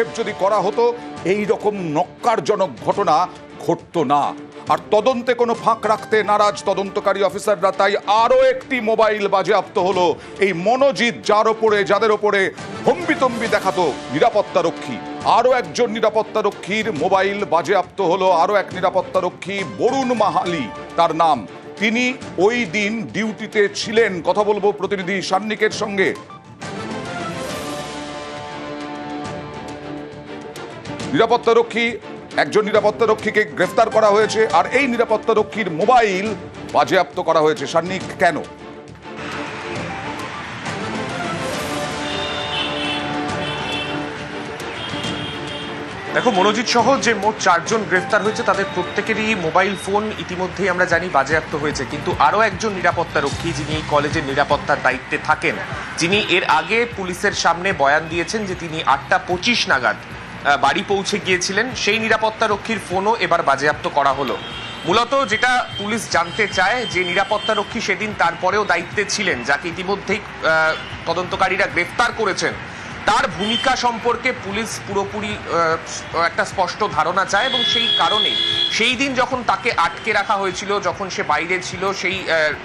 হস্তক্ষেপ যদি করা হতো এই রকম নক্কারজনক ঘটনা ঘটতো না। আর তদন্তে কোনো ফাঁক রাখতে নারাজ তদন্তকারী অফিসাররা, তাই আরও একটি মোবাইল বাজেয়াপ্ত হলো। এই মনোজিৎ যাদের ওপরে হম্বিতম্বি দেখাতো নিরাপত্তারক্ষী, আরও একজন নিরাপত্তারক্ষীর মোবাইল বাজেয়াপ্ত হলো। আরও এক নিরাপত্তারক্ষী বরুণ মাহালি তার নাম, তিনি ওই দিন ডিউটিতে ছিলেন। কথা বলবো প্রতিনিধি সান্নিকের সঙ্গে। একজন নিরাপত্তারক্ষীকে গ্রেফতার করা হয়েছে, আর এই নিরাপত্তারক্ষীর মোবাইল বাজেয়াপ্ত করা হয়েছে। সান্নিক, কেন? দেখো, মনোজিৎ সহ যে মোট 4 জন গ্রেফতার হয়েছে তাদের প্রত্যেকেরই মোবাইল ফোন ইতিমধ্যেই আমরা জানি বাজেয়াপ্ত হয়েছে। কিন্তু আরও একজন নিরাপত্তারক্ষী, যিনি এই কলেজের নিরাপত্তার দায়িত্বে থাকেন, যিনি এর আগে পুলিশের সামনে বয়ান দিয়েছেন যে তিনি 8টা 25 নাগাদ বাড়ি পৌঁছে গিয়েছিলেন, সেই নিরাপত্তারক্ষীর ফোনও এবার বাজেয়াপ্ত করা হলো। মূলত যেটা পুলিশ জানতে চায়, যে নিরাপত্তারক্ষী সেদিন তারপরেও দায়িত্বে ছিলেন, যাকে ইতিমধ্যেই তদন্তকারীরা গ্রেফতার করেছেন, তার ভূমিকা সম্পর্কে পুলিশ পুরোপুরি একটা স্পষ্ট ধারণা চায়। এবং সেই কারণে সেই দিন যখন তাকে আটকে রাখা হয়েছিল, যখন সে বাইরে ছিল, সেই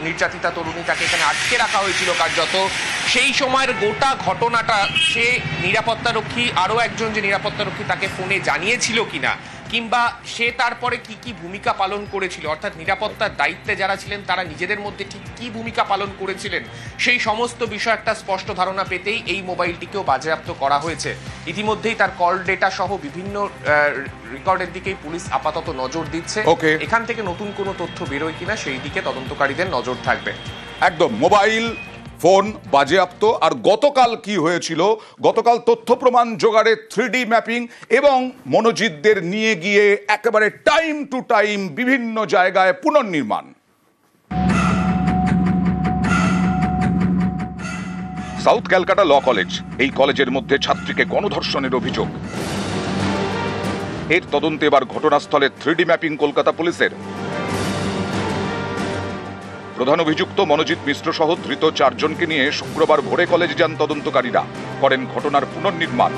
নির্যাতিতা তরুণী, তাকে এখানে আটকে রাখা হয়েছিল কার্যত, সেই সময়ের গোটা ঘটনাটা সে নিরাপত্তারক্ষী, আরও একজন যে নিরাপত্তারক্ষী তাকে ফোনে জানিয়েছিল কিনা, কিংবা সে তারপরে কি কি ভূমিকা পালন করেছিল, অর্থাৎ নিরাপত্তার দায়িত্বে যারা ছিলেন তারা নিজেদের মধ্যে ঠিক কি ভূমিকা পালন করেছিলেন, সেই সমস্ত বিষয় একটা স্পষ্ট ধারণা পেতেই এই মোবাইলটিকেও বাজেয়াপ্ত করা হয়েছে। ইতিমধ্যেই তার কল ডেটা সহ বিভিন্ন রেকর্ডের দিকেই পুলিশ আপাতত নজর দিচ্ছে। এখান থেকে নতুন কোনো তথ্য বেরোয় কিনা সেই দিকে তদন্তকারীদের নজর থাকবে। একদম, মোবাইল ফোন বাজেয়াপ্ত। আর গতকাল কি হয়েছিল? গতকাল তথ্য প্রমাণ জোগাড়ে 3D ম্যাপিং এবং মনোজিতদের নিয়ে গিয়ে একেবারে টাইম টু টাইম বিভিন্ন জায়গায় পুনর্নির্মাণ। সাউথ ক্যালকাটা ল কলেজ, এই কলেজের মধ্যে ছাত্রীকে গণধর্ষণের অভিযোগ। এর তদন্তে এবার ঘটনাস্থলে 3D ম্যাপিং কলকাতা পুলিশের। প্রধান অভিযুক্ত মনোজিৎ মিশ্র সহ ধৃত 4 জনকে নিয়ে শুক্রবার ভোরে কলেজে যান তদন্তকারীরা, করেন ঘটনার পুনর্নির্মাণ।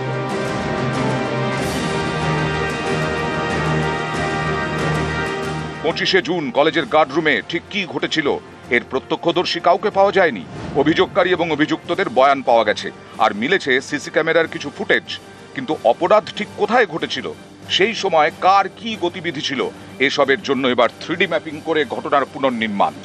25শে জুন কলেজের গার্ডরুমে ঠিক কি ঘটেছিল এর প্রত্যক্ষদর্শী কাউকে পাওয়া যায়নি। অভিযোগকারী এবং অভিযুক্তদের বয়ান পাওয়া গেছে, আর মিলেছে সিসি ক্যামেরার কিছু ফুটেজ। কিন্তু অপরাধ ঠিক কোথায় ঘটেছিল, সেই সময় কার কি গতিবিধি ছিল, এসবের জন্য এবার 3D ম্যাপিং করে ঘটনার পুনর্নির্মাণ।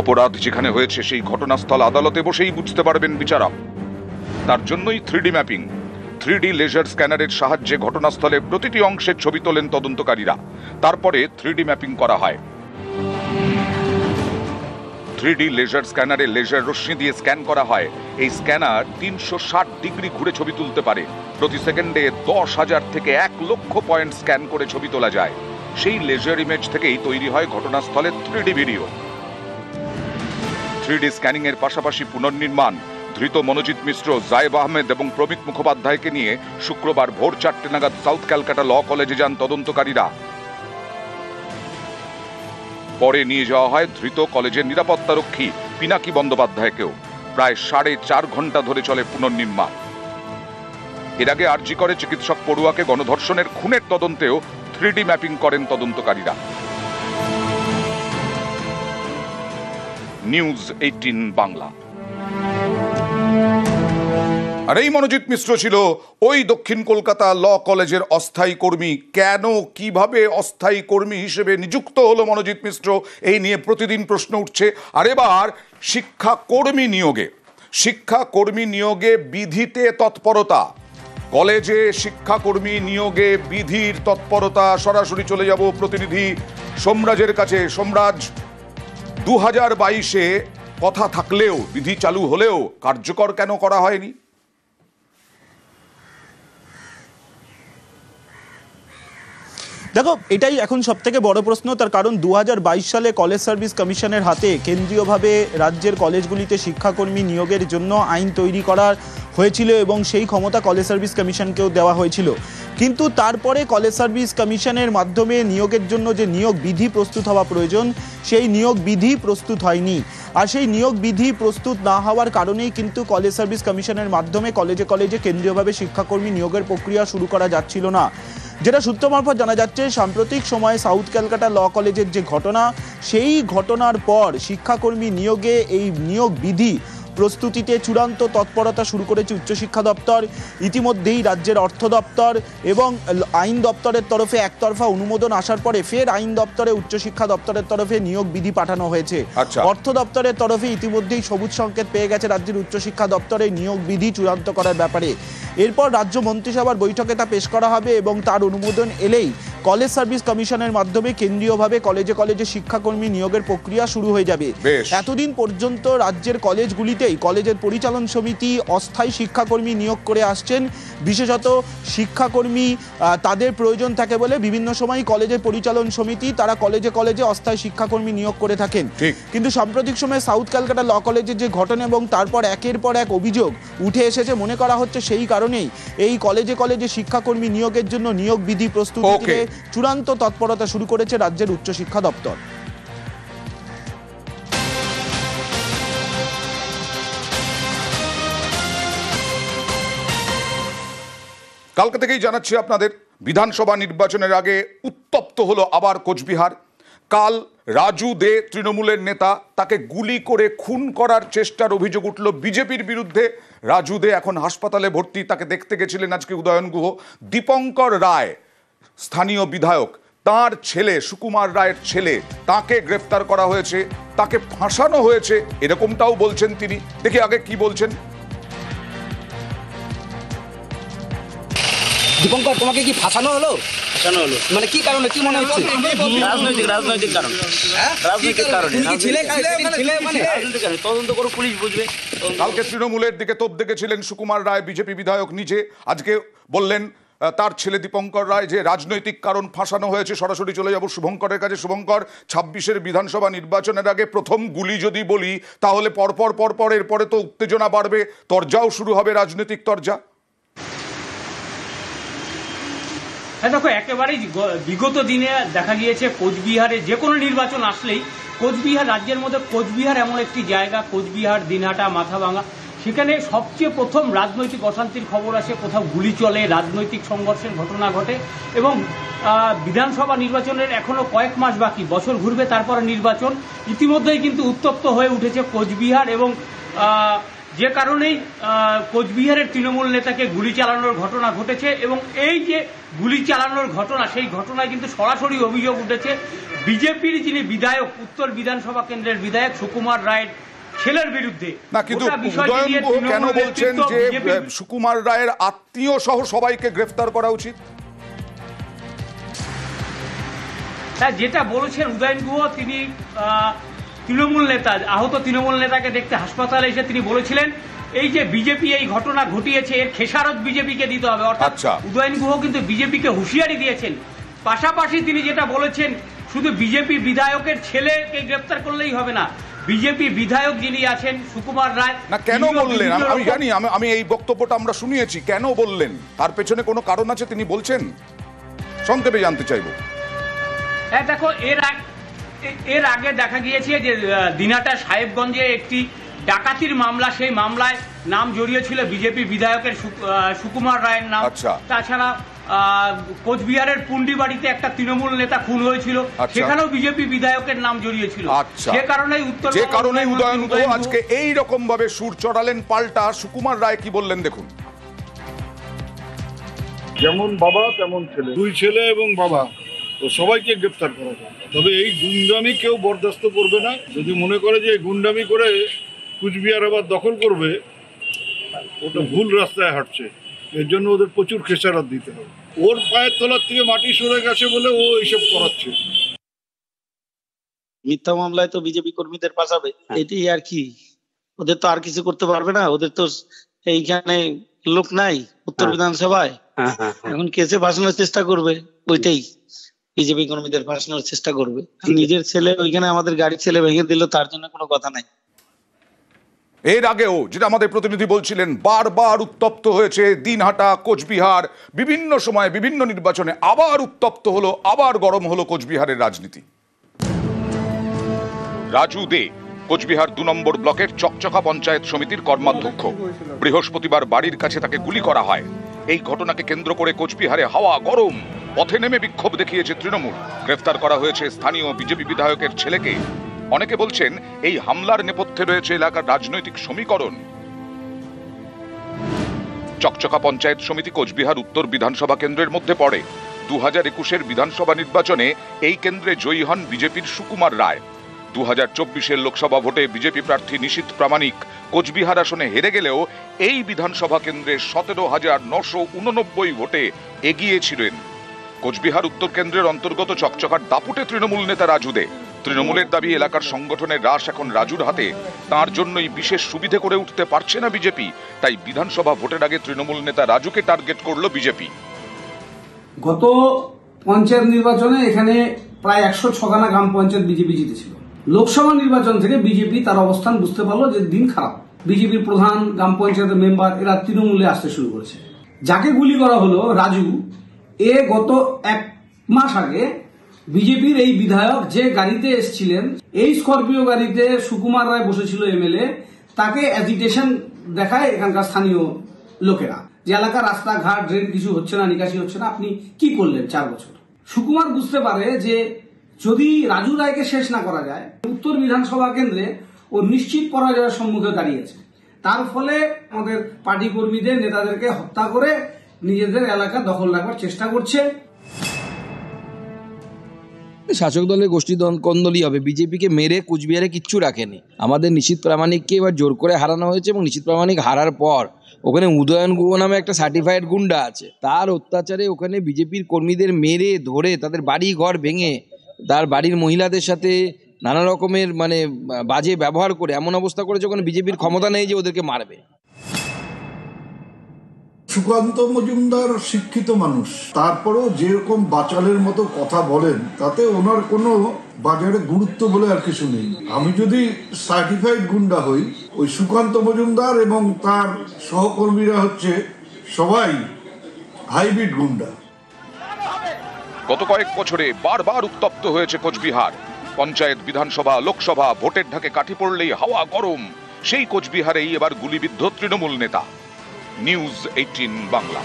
অপরাধ যেখানে হয়েছে সেই ঘটনাস্থল আদালতে বসেই বুঝতে পারবেন বিচারক। তার জন্যই 3D ম্যাপিং। 3D লেজার স্ক্যানারের সাহায্যে ঘটনাস্থলে প্রতিটি অংশের ছবি তোলেন তদন্তকারীরা, তারপরে 3D ম্যাপিং করা হয়। 3D লেজার স্ক্যানারে লেজার রশ্মি দিয়ে স্ক্যান করা হয়। এই স্ক্যানার 360 ডিগ্রি ঘুরে ছবি তুলতে পারে। প্রতি সেকেন্ডে 10,000 থেকে 1 লক্ষ পয়েন্ট স্ক্যান করে ছবি তোলা যায়। সেই লেজার ইমেজ থেকেই তৈরি হয় ঘটনাস্থলের 3D ভিডিও। 3D স্ক্যানিং এর পাশাপাশি পুনর্নির্মাণ। ধৃত মনোজিৎ মিশ্র, জায়েব আহমেদ এবং প্রমিত মুখোপাধ্যায়কে নিয়ে শুক্রবার ভোর 4টে নাগাদ সাউথ ক্যালকাটা ল কলেজে যান তদন্তকারীরা। পরে নিয়ে যাওয়া হয় ধৃত কলেজের নিরাপত্তারক্ষী পিনাকি বন্দ্যোপাধ্যায়কেও। প্রায় 4.5 ঘন্টা ধরে চলে পুনর্নির্মাণ। এর আগে আরজি করে চিকিৎসক পড়ুয়াকে গণধর্ষণের খুনের তদন্তেও 3D ম্যাপিং করেন তদন্তকারীরা। নিউজ 18 বাংলা। আর এই মনোজিৎ মিশ্র ছিল ওই দক্ষিণ কলকাতা ল কলেজের অস্থায়ী কর্মী। কেন, কিভাবে অস্থায়ী কর্মী হিসেবে নিযুক্ত হলো মনোজিৎ মিশ্র, এই নিয়ে প্রতিদিন প্রশ্ন উঠছে। আর এবার শিক্ষাকর্মী নিয়োগে বিধিতে তৎপরতা। কলেজে শিক্ষাকর্মী নিয়োগে বিধির তৎপরতা। সরাসরি চলে যাব প্রতিনিধি সোমরাজের কাছে। সোমরাজ, 2022-এ কথা থাকলেও, বিধি চালু হলেও কার্যকর কেন করা হয়নি? দেখো, এটাই এখন সব থেকে বড় প্রশ্ন। তার কারণ 2022 সালে কলেজ সার্ভিস কমিশনের হাতে কেন্দ্রীয়ভাবে রাজ্যের কলেজগুলিতে শিক্ষাকর্মী নিয়োগের জন্য আইন তৈরি করা হয়েছিল এবং সেই ক্ষমতা কলেজ সার্ভিস কমিশনকেও দেওয়া হয়েছিল। কিন্তু তারপরে কলেজ সার্ভিস কমিশনের মাধ্যমে নিয়োগের জন্য যে নিয়োগ বিধি প্রস্তুত হওয়া প্রয়োজন, সেই নিয়োগ বিধি প্রস্তুত হয়নি। আর সেই নিয়োগ বিধি প্রস্তুত না হওয়ার কারণেই কিন্তু কলেজ সার্ভিস কমিশনের মাধ্যমে কলেজে কলেজে কেন্দ্রীয়ভাবে শিক্ষাকর্মী নিয়োগের প্রক্রিয়া শুরু করা যাচ্ছিল না। যেটা সূত্র মারফত জানা যাচ্ছে, সাম্প্রতিক সময়ে সাউথ ক্যালকাটা ল কলেজের যে ঘটনা, সেই ঘটনার পর শিক্ষাকর্মী নিয়োগে এই নিয়োগ বিধি প্রস্তুতিতে চূড়ান্ত তৎপরতা শুরু করেছে উচ্চশিক্ষা দপ্তর। ইতিমধ্যেই রাজ্যের অর্থ দপ্তর এবং আইন দপ্তরের তরফে একতরফা অনুমোদন আসার পরে ফের আইন দপ্তরে উচ্চশিক্ষা দপ্তরের তরফে নিয়োগ বিধি পাঠানো হয়েছে। অর্থ দপ্তরের তরফে ইতিমধ্যেই সবুজ সংকেত পেয়ে গেছে রাজ্যের উচ্চশিক্ষা দপ্তরে নিয়োগ বিধি চূড়ান্ত করার ব্যাপারে। এরপর রাজ্য মন্ত্রিসভার বৈঠকে তা পেশ করা হবে এবং তার অনুমোদন এলেই কলেজ সার্ভিস কমিশনের মাধ্যমে কেন্দ্রীয়ভাবে কলেজে কলেজে শিক্ষাকর্মী নিয়োগের প্রক্রিয়া শুরু হয়ে যাবে। এতদিন পর্যন্ত রাজ্যের কলেজগুলিতেই কলেজের পরিচালন সমিতি অস্থায়ী শিক্ষাকর্মী নিয়োগ করে আসছেন। বিশেষত শিক্ষাকর্মী তাদের প্রয়োজন থাকে বলে বিভিন্ন সময় কলেজের পরিচালন সমিতি তারা কলেজে কলেজে অস্থায়ী শিক্ষাকর্মী নিয়োগ করে থাকেন। কিন্তু সাম্প্রতিক সময়ে সাউথ ক্যালকাটা ল কলেজের যে ঘটনা এবং তারপর একের পর এক অভিযোগ উঠে এসেছে, মনে করা হচ্ছে সেই কারণেই এই কলেজে কলেজে শিক্ষাকর্মী নিয়োগের জন্য নিয়োগ বিধি প্রস্তুতিতে চূড়ান্ত তৎপরতা শুরু করেছে রাজ্যের উচ্চশিক্ষা দপ্তর। কালকে থেকেই জানাচ্ছি আপনাদের, বিধানসভা নির্বাচনের আগে উত্তপ্ত হলো আবার কোচবিহার। কাল রাজু দে, তৃণমূলের নেতা, তাকে গুলি করে খুন করার চেষ্টার অভিযোগ উঠল বিজেপির বিরুদ্ধে। রাজু দে এখন হাসপাতালে ভর্তি। তাকে দেখতে গেছিলেন আজকে উদয়ন গুহ। দীপঙ্কর রায়, স্থানীয় বিধায়ক, তার ছেলে সুকুমার রায়ের ছেলে, তাকে গ্রেফতার করা হয়েছে, তাকে ফাঁসানো হয়েছে, এরকমটাও বলছেন তিনি। দেখি আগে কি বলছেন। দীপঙ্কর, তোমাকে কি ফাঁসানো হলো? ফাঁসানো হলো মানে কি কারণে, কি মনে হচ্ছে? রাজনৈতিক কারণ। রাজনৈতিক কারণে তদন্ত করে পুলিশ বুঝবে। কালকে তৃণমূলের দিকে তোপ দেখেছিলেন সুকুমার রায়, বিজেপি বিধায়ক নিজে। আজকে বললেন তার ছেলে দীপঙ্কর রায় যে রাজনৈতিক কারণ ফাঁসানো হয়েছে। সরাসরি চলে যাব শুভঙ্করের কাছে। শুভঙ্কর, 26-এর বিধানসভা নির্বাচনের আগে প্রথম গুলি যদি বলি, তাহলে পরপর এরপরে তো উত্তেজনা বাড়বে, তরজাও শুরু হবে, রাজনৈতিক তরজা। হ্যাঁ দেখো, একেবারেই বিগত দিনে দেখা গিয়েছে কোচবিহারে যে কোনো নির্বাচন আসলেই কোচবিহার, রাজ্যের মধ্যে কোচবিহার এমন একটি জায়গা, কোচবিহার, দিনহাটা, মাথাভাঙা, সেখানে সবচেয়ে প্রথম রাজনৈতিক অশান্তির খবর আসে, কোথাও গুলি চলে, রাজনৈতিক সংঘর্ষের ঘটনা ঘটে। এবং বিধানসভা নির্বাচনের এখনো কয়েক মাস বাকি, বছর ঘুরবে তারপরে নির্বাচন। ইতিমধ্যেই কিন্তু উত্তপ্ত হয়ে উঠেছে কোচবিহার এবং যে কারণেই কোচবিহারের তৃণমূল নেতাকে গুলি চালানোর ঘটনা ঘটেছে। এবং এই যে গুলি চালানোর ঘটনা, সেই ঘটনায় কিন্তু সরাসরি অভিযোগ উঠেছে বিজেপির যিনি বিধায়ক, উত্তর বিধানসভা কেন্দ্রের বিধায়ক সুকুমার রায়ের ছেলের বিরুদ্ধে। না, কিন্তু উদয়ন গুহ কেন বলছেন যে সুকুমার রায়ের আত্মীয় সহ সবাইকে গ্রেফতার করা উচিত? হ্যাঁ, যেটা বলেছেন উদয়ন গুহ, তিনি তৃণমূল নেতা, আহত তৃণমূল নেতাকে দেখতে হাসপাতালে এসে তিনি বলেছিলেন এই যে বিজেপি এই ঘটনা ঘটিয়েছে, এর খেসারত বিজেপিকে দিতে হবে। অর্থাৎ উদয়ন গুহ কিন্তু বিজেপিকে হুঁশিয়ারি দিয়েছেন। পাশাপাশি তিনি যেটা বলেছেন, শুধু বিজেপি বিধায়কের ছেলেকে গ্রেপ্তার করলেই হবে না, বিজেপি বিধায়ক যিনি আছেন সুকুমার রায়। না, কেন বললেন? আমি জানি, আমি এই বক্তব্যটা আমরা শুনিয়েছি। কেন বললেন? তার পেছনে কোনো কারণ আছে তিনি বলছেন? সংক্ষেপে জানতে চাইব। হ্যাঁ দেখো, এর আগে দেখা গিয়েছে যে দিনহাটা সাহেবগঞ্জে একটি ডাকাতির মামলা, সেই মামলায় নাম জড়িয়েছিল বিজেপি বিধায়কের সুকুমার রায়ের নাম। তাছাড়া কোচবিহারের পুন্ডিবাড়িতে একটা তৃণমূল নেতা খুন হয়েছিল, সেখানেও বিজেপি বিধায়কের নাম জড়িয়েছিল। যে কারণে উদয়ন গুহ আজকে এই রকম ভাবে সুর চড়ালেন পাল্টা। সুকুমার রায় কি বললেন দেখুন। যেমন বাবা তেমন ছেলে, দুই ছেলে এবং বাবা, তো সবাইকে গ্রেপ্তার করা যায়। তবে এই গুন্ডামি কেউ বরদাস্ত করবে না। যদি মনে করে যে গুন্ডামি করে কুচবিহার আবার দখল করবে, ওটা ভুল রাস্তায় হাঁটছে। এর জন্য ওদের প্রচুর খেসারত দিতে হবে। ওর পায়ের তলার থেকে মাটি সরে গেছে বলে ও এইসব করাচ্ছে। মিথ্যা মামলায় তো বিজেপি কর্মীদের ফাঁসাবে, এটাই আর কি। ওদের তো আর কিছু করতে পারবে না, ওদের তো এইখানে লোক নাই উত্তর বিধানসভায়, এখন কেসে ফাঁসানোর চেষ্টা করবে, ওইটাই। বিজেপি কর্মীদের ফাঁসানোর চেষ্টা করবে। নিজের ছেলে ওইখানে আমাদের গাড়ির ছেলে ভেঙে দিল, তার জন্য কোনো কথা নাই। এর আগেও যেটা আমাদের প্রতিনিধি বলছিলেন, বারবার উত্তপ্ত হয়েছে দিনহাটা, কোচবিহার, বিভিন্ন সময়ে বিভিন্ন নির্বাচনে আবার উত্তপ্ত হলো, আবার গরম হলো কোচবিহারের রাজনীতি। রাজু দে কোচবিহার 2 নম্বর ব্লকের চকচকা পঞ্চায়েত সমিতির কর্মাধ্যক্ষ। বৃহস্পতিবার বাড়ির কাছে তাকে গুলি করা হয়। এই ঘটনাকে কেন্দ্র করে কোচবিহারে হাওয়া গরম, পথে নেমে বিক্ষোভ দেখিয়েছে তৃণমূল। গ্রেফতার করা হয়েছে স্থানীয় বিজেপি বিধায়কের ছেলেকে। অনেকে বলছেন এই হামলার নেপথ্যে রয়েছে এলাকার রাজনৈতিক সমীকরণ। চকচকা পঞ্চায়েত সমিতি কোচবিহার উত্তর বিধানসভা কেন্দ্রের মধ্যে পড়ে। 2021-এর বিধানসভা নির্বাচনে এই কেন্দ্রে জয়ী হন বিজেপির সুকুমার রায়। 2024-এর লোকসভা ভোটে বিজেপি প্রার্থী নিশীথ প্রামাণিক কোচবিহার আসনে হেরে গেলেও এই বিধানসভা কেন্দ্রে 17,989 ভোটে এগিয়ে ছিলেন। কোচবিহার উত্তর কেন্দ্রের অন্তর্গত চকচকার দাপুটে তৃণমূল নেতা রাজু দে। তৃণমূলের দাবি এলাকার সংগঠনের রাশ এখন রাজুর হাতে, তার জন্যই বিশেষ সুবিধে করে উঠতে পারছে না বিজেপি। তাই বিধানসভা ভোটের আগে তৃণমূল নেতা রাজুকে টার্গেট করলো বিজেপি। গত পঞ্চায়েত নির্বাচনে এখানে প্রায় 106খানা গ্রাম পঞ্চায়েত বিজেপি জিতেছিল। লোকসভা নির্বাচন থেকে বিজেপি তার অবস্থান বুঝতে পারলো যে দিন খারাপ। বিজেপির প্রধান, গ্রাম পঞ্চায়েতের মেম্বার এরা তৃণমূলে আসতে শুরু করেছে। যাকে গুলি করা হলো রাজু, গত 1 মাস আগে বিজেপির এই বিধায়ক যে গাড়িতে এসেছিলেন, এই স্করপিও গাড়িতে সুকুমার রায় বসেছিল এমএলএ, তাকে অ্যাজিটেশন দেখায় এখানকার স্থানীয় লোকেরা যে এলাকার রাস্তাঘাট, ড্রেন কিছু হচ্ছে না, নিকাশি হচ্ছে না, আপনি কি করলেন 4 বছর। সুকুমার বুঝতে পারে যে যদি রাজু রায়কে শেষ না করা যায়, উত্তর বিধানসভা কেন্দ্রে ও নিশ্চিত পরাজয়ের সম্মুখে দাঁড়িয়েছে। তার ফলে আমাদের পার্টি কর্মীদের, নেতাদেরকে হত্যা করে নিজেদের এলাকা দখল রাখবার চেষ্টা করছে। শাসক দলের গোষ্ঠী কোন্দলই হবে, বিজেপিকে মেরে কুচবিহারে কিচ্ছু রাখেনি। আমাদের নিশীথ প্রামাণিককে এবার জোর করে হারানো হয়েছে এবং নিশীথ প্রামাণিক হারার পর ওখানে উদয়ন গুহ নামে একটা সার্টিফাইড গুন্ডা আছে, তার অত্যাচারে ওখানে বিজেপির কর্মীদের মেরে ধরে তাদের বাড়ি ঘর ভেঙে তার বাড়ির মহিলাদের সাথে নানা রকমের বাজে ব্যবহার করে এমন অবস্থা করেছে ওখানে বিজেপির ক্ষমতা নেই যে ওদেরকে মারবে। সুকান্ত মজুমদার শিক্ষিত মানুষ, তারপরেও যেরকম বাচালের মতো কথা বলেন তাতে ওনার কোনো বাজারে গুরুত্ব বলে আর কিছু নেই। আমি যদি সার্টিফাইড গুন্ডা হই, ওই সুকান্ত মজুমদার এবং তার সহকর্মীরা হচ্ছে সবাই হাইব্রিড গুন্ডা। গত কয়েক বছরে বারবার উত্তপ্ত হয়েছে কোচবিহার। পঞ্চায়েত, বিধানসভা, লোকসভা ভোটের ঢাকে কাঠি পড়লেই হাওয়া গরম। সেই কোচবিহারেই এবার গুলিবিদ্ধ তৃণমূল নেতা। নিউজ 18 বাংলা।